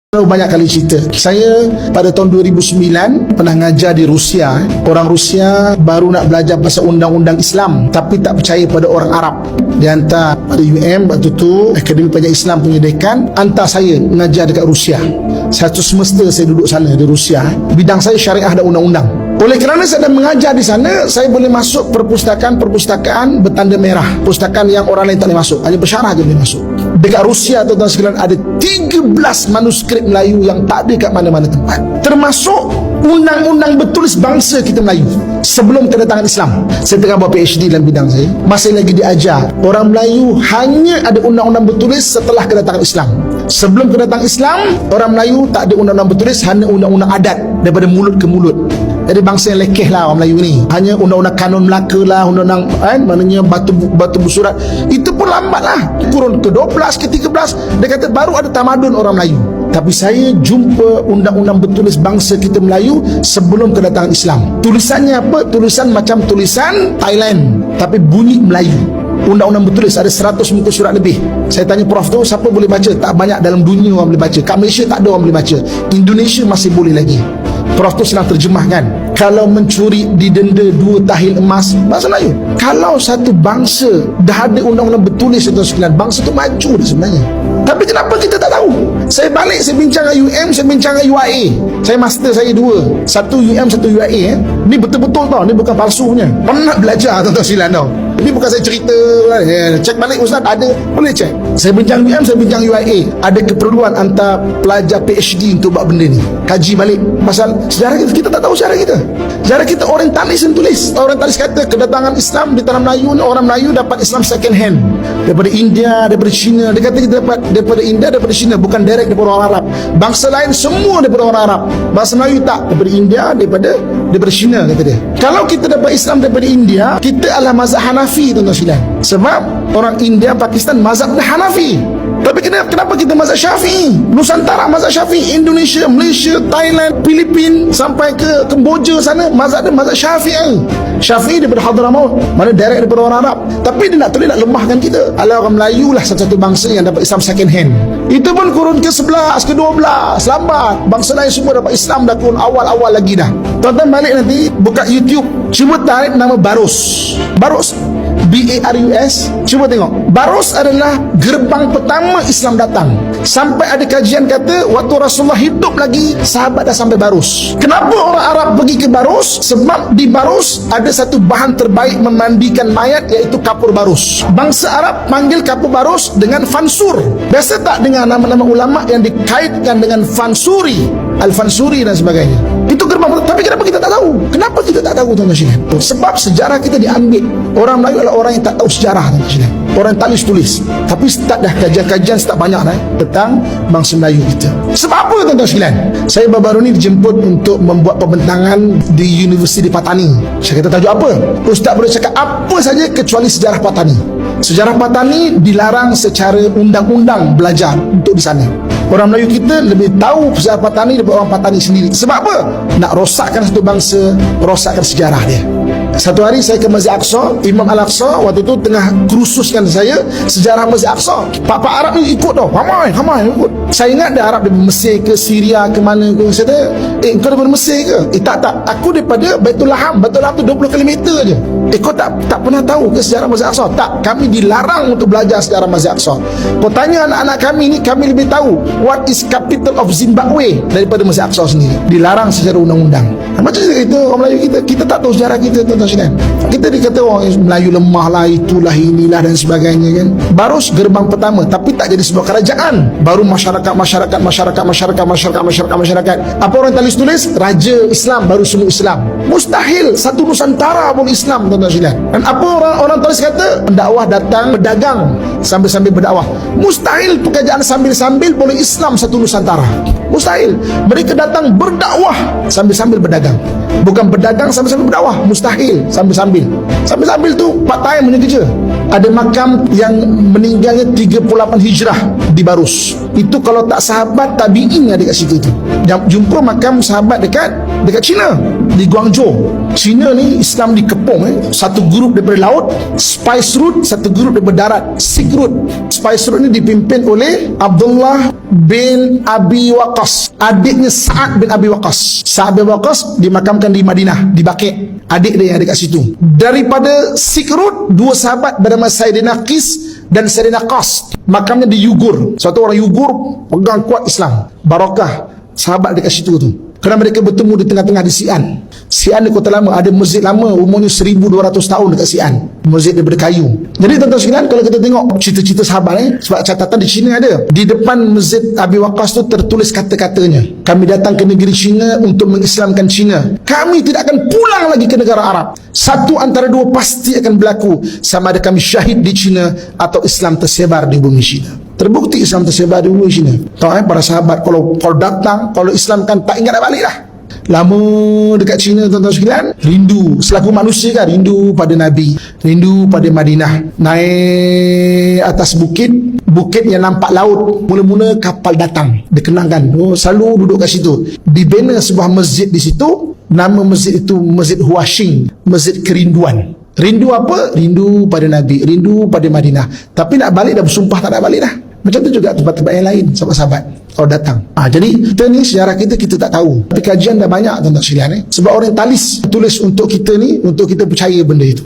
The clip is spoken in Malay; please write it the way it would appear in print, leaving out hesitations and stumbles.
Banyak kali cerita. Saya pada tahun 2009 pernah ngajar di Rusia. Orang Rusia baru nak belajar pasal undang-undang Islam tapi tak percaya pada orang Arab. Dia hantar pada waktu tu Akademi Pengajian Islam punya dekan hantar saya mengajar dekat Rusia. Satu semester saya duduk sana di Rusia. Bidang saya syariah dan undang-undang. Oleh kerana saya dah mengajar di sana, saya boleh masuk perpustakaan bertanda merah. Perpustakaan yang orang lain tak boleh masuk, hanya pensyarah je boleh masuk. Dekat Rusia, tuan-tuan sekalian, ada 13 manuskrip Melayu yang tak ada kat mana-mana tempat, termasuk undang-undang bertulis bangsa kita Melayu sebelum kedatangan Islam. Saya tengah buat PhD dalam bidang saya, masih lagi diajar orang Melayu hanya ada undang-undang bertulis setelah kedatangan Islam. Sebelum kedatangan Islam, orang Melayu tak ada undang-undang bertulis, hanya undang-undang adat daripada mulut ke mulut. Jadi bangsa yang lekeh lah orang Melayu ni. Hanya undang-undang Kanun Melaka lah, undang-undang maknanya batu bersurat. Itu pun lambat lah, kurun ke-12 ke-13 dia kata baru ada tamadun orang Melayu. Tapi saya jumpa undang-undang bertulis bangsa kita Melayu sebelum kedatangan Islam. Tulisannya apa? Tulisan macam tulisan Thailand tapi bunyi Melayu. Undang-undang bertulis ada 100 muka surat lebih. Saya tanya Prof tu, siapa boleh baca? Tak banyak dalam dunia orang boleh baca. Kat Malaysia tak ada orang boleh baca. Indonesia masih boleh lagi. Prof tu senang terjemahkan. Kalau mencuri didenda 2 tahil emas, bahasa Melayu. Kalau satu bangsa dah ada undang-undang bertulis itu sekalian, bangsa tu maju dah sebenarnya. Tapi kenapa kita tak tahu? Saya balik, saya bincang dengan UM, saya bincang dengan UIA. Saya master saya 2, satu UM, satu UIA. Ni betul-betul tau, ni bukan palsu punya. Pernah belajar tuan-tuan sekalian tau. Ini bukan saya cerita, cek balik Ustaz, ada, boleh cek. Saya bincang UM, saya bincang UIA. Ada keperluan antara pelajar PhD untuk buat benda ni. Kaji balik pasal sejarah kita. Kita tak tahu sejarah kita. Sejarah kita orientalis yang tulis. Orientalis kata kedatangan Islam di tanah Melayu, orang Melayu dapat Islam second hand daripada India, daripada China. Dia kata kita dapat daripada India, daripada China, bukan direct daripada orang Arab. Bangsa lain semua daripada orang Arab. Bangsa Melayu tak, daripada India, daripada China, kata dia. Kalau kita dapat Islam daripada India, kita adalah mazhab Hanafi, tuan-tuan sekalian. Sebab orang India, Pakistan mazhab Hanafi. Tapi kenapa kita mazhab Syafi'i? Nusantara mazhab Syafi'i, Indonesia, Malaysia, Thailand, Filipina sampai ke Kemboja sana mazhab Syafi'i. Syafi'i daripada Hadramaut, mana direct daripada orang Arab. Tapi dia nak tulis, nak lemahkan kita. Ala orang Melayu lah satu-satu bangsa yang dapat Islam second hand. Itu pun kurun ke-11, ke-12 lambat. Bangsa lain semua dapat Islam dah kurun awal-awal lagi dah. Tuan-tuan balik nanti buka YouTube, cuba tarik nama Barus. B-A-R-U-S. Cuba tengok. Barus adalah gerbang pertama Islam datang. Sampai ada kajian kata waktu Rasulullah hidup lagi, sahabat dah sampai Barus. Kenapa orang Arab pergi ke Barus? Sebab di Barus ada satu bahan terbaik memandikan mayat, iaitu kapur Barus. Bangsa Arab panggil kapur Barus dengan fansur. Biasa tak dengar nama-nama ulama yang dikaitkan dengan fansuri, Al-Fansuri dan sebagainya. Itu gerbang. Tapi kenapa kita tak tahu? Kenapa kita tak tahu, tuan-tuan sekalian? Sebab sejarah kita diambil. Orang Melayu adalah orang yang tak tahu sejarah, tuan-tuan sekalian. Orang yang tulis. Tapi start dah kajian-kajian start banyak tentang bangsa Melayu kita. Sebab apa, tuan-tuan sekalian? Saya baru-baru ni dijemput untuk membuat pembentangan di Universiti Patani. Saya kata tajuk apa? Ustaz boleh cakap apa saja kecuali sejarah Patani. Sejarah Patani dilarang secara undang-undang belajar untuk di sana. Orang Melayu kita lebih tahu sejarah Patani daripada orang Patani sendiri. Sebab apa? Nak rosakkan satu bangsa, rosakkan sejarah dia. Satu hari saya ke Masjid Aqsa, Imam Al-Aqsa waktu tu tengah kerususkan saya sejarah Masjid Aqsa. Pak-pak Arab ni ikut tau, ramai ikut. Saya ingat dia Arab daripada Mesir ke Syria ke mana ke. Saya kata, kau daripada Mesir ke? Tak, aku daripada Baitul Laham. Baitul Laham tu 20 km je. Kau tak pernah tahu ke sejarah Masjid Aqsa? Tak, kami dilarang untuk belajar sejarah Masjid Aqsa. Kau tanya anak-anak kami ni, kami lebih tahu what is capital of Zimbabwe daripada Masjid Aqsa sendiri. Dilarang secara undang-undang. Macam kita orang Melayu kita tak tahu sejarah kita, tuan-tuan sekalian. Kita dikata orang Melayu lemah lah, itulah inilah dan sebagainya kan. Barus gerbang pertama, tapi tak jadi sebuah kerajaan. Baru masyarakat. Apa orang tulis? Raja Islam, baru semua Islam. Mustahil satu Nusantara pun Islam, tuan-tuan sekalian. Dan apa orang tulis kata? Pendakwah datang berdagang sambil-sambil berdakwah. Mustahil pekerjaan sambil-sambil boleh Islam satu Nusantara. Mustahil. Mereka datang berdakwah sambil-sambil berdagang. Bukan berdagang sambil-sambil berdakwah. Mustahil. Sambil-sambil tu part time punya kerja. Ada makam yang meninggalnya 38 Hijrah di Barus. Itu kalau tak sahabat tabi'in ada kat situ tu. Jumpa makam sahabat dekat China, di Guangzhou. China ni Islam dikepung. Satu grup daripada laut, Spice Route, satu grup daripada darat, Silk Route. Spice Route ni dipimpin oleh Abdullah bin Abi Waqqas, adiknya Sa'ad bin Abi Waqqas. Sa'ad bin Waqqas dimakamkan di Madinah, di Baqi'. Adik dia yang ada kat situ. Daripada Silk Route, dua sahabat bernama Sayyidina Qis dan Sayyidina Qas, makamnya di Yugur. Suatu orang Yugur pegang kuat Islam, barakah sahabat dekat situ tu. Kerana mereka bertemu di tengah-tengah di Xi'an. Xi'an di Kota Lama, ada masjid lama umurnya 1200 tahun dekat Xi'an, masjid daripada kayu. Jadi tuan-tuan sekalian, kalau kita tengok cerita-cerita sahabat sebab catatan di China ada, di depan masjid Abi Waqqas tu tertulis kata-katanya, kami datang ke negeri China untuk mengislamkan China, kami tidak akan pulang lagi ke negara Arab. Satu antara dua pasti akan berlaku, sama ada kami syahid di China atau Islam tersebar di bumi China. Terbukti Islam tersebar di bumi China. Tahu para sahabat kalau datang, kalau Islam kan tak ingat nak balik dah. Lama dekat China tuan-tuan sekalian, rindu selaku manusia kan, rindu pada Nabi, rindu pada Madinah. Naik atas bukit yang nampak laut, mula-mula kapal datang, dikenangkan, selalu duduk kat situ. Dibina sebuah masjid di situ, nama masjid itu Masjid Huashing, Masjid Kerinduan. Rindu apa? Rindu pada Nabi, rindu pada Madinah. Tapi nak balik dah bersumpah tak nak balik dah. Macam tu juga tempat-tempat yang lain, sahabat-sahabat kalau datang. Jadi kita ni, sejarah kita tak tahu. Tapi kajian dah banyak tuan-tuan sekalian. Sebab orientalis tulis untuk kita ni, untuk kita percaya benda itu.